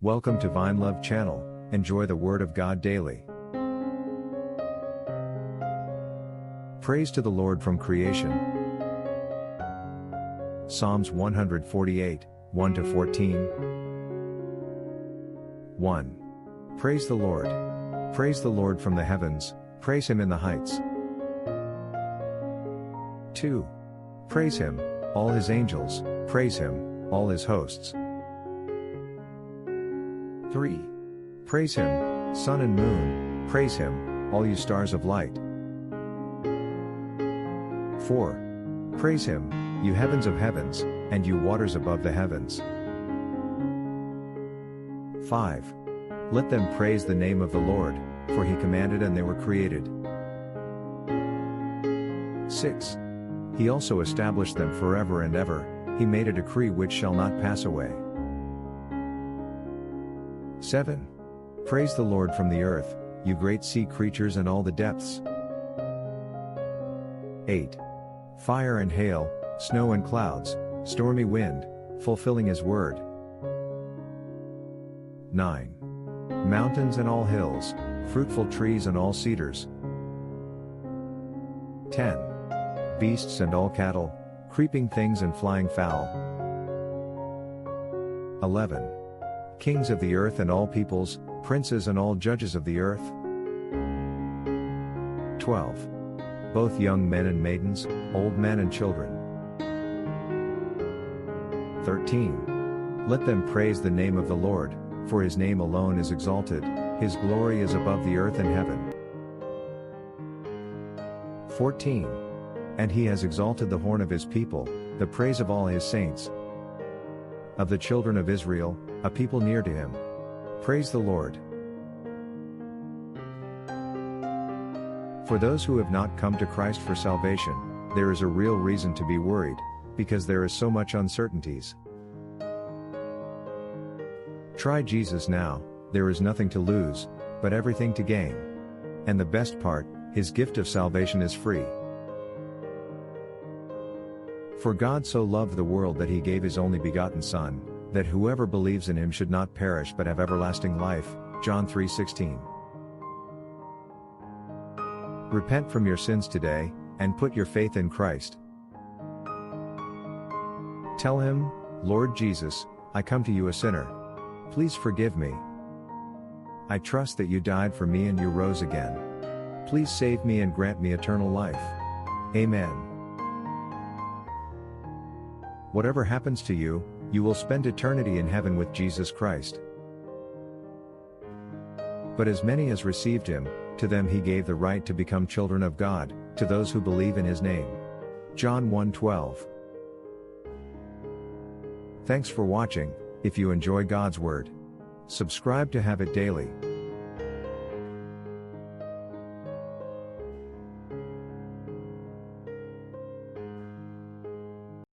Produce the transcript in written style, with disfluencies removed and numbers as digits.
Welcome to Vine Love Channel. Enjoy the Word of God daily. Praise to the Lord from creation. Psalms 148, 1-14. 1. Praise the Lord. Praise the Lord from the heavens, praise Him in the heights. 2. Praise Him, all His angels, praise Him, all His hosts. 3. Praise Him, sun and moon, praise Him, all you stars of light. 4. Praise Him, you heavens of heavens, and you waters above the heavens. 5. Let them praise the name of the Lord, for He commanded and they were created. 6. He also established them forever and ever, He made a decree which shall not pass away. 7. Praise the Lord from the earth, you great sea creatures and all the depths. 8. Fire and hail, snow and clouds, stormy wind, fulfilling His word. 9. Mountains and all hills, fruitful trees and all cedars. 10. Beasts and all cattle, creeping things and flying fowl. 11. Kings of the earth and all peoples, princes and all judges of the earth. 12. Both young men and maidens, old men and children. 13. Let them praise the name of the Lord, for His name alone is exalted, His glory is above the earth and heaven. 14. And He has exalted the horn of His people, the praise of all His saints. Of the children of Israel, a people near to Him. Praise the Lord. For those who have not come to Christ for salvation, there is a real reason to be worried, because there is so much uncertainties. Try Jesus now, there is nothing to lose, but everything to gain. And the best part, His gift of salvation is free. For God so loved the world that He gave His only begotten Son, that whoever believes in Him should not perish but have everlasting life. John 3:16. Repent from your sins today, and put your faith in Christ. Tell Him, Lord Jesus, I come to you a sinner. Please forgive me. I trust that you died for me and you rose again. Please save me and grant me eternal life. Amen. Whatever happens to you, you will spend eternity in heaven with Jesus Christ. But as many as received Him, to them He gave the right to become children of God, to those who believe in His name. John 1:12. Thanks for watching. If you enjoy God's Word, subscribe to have it daily.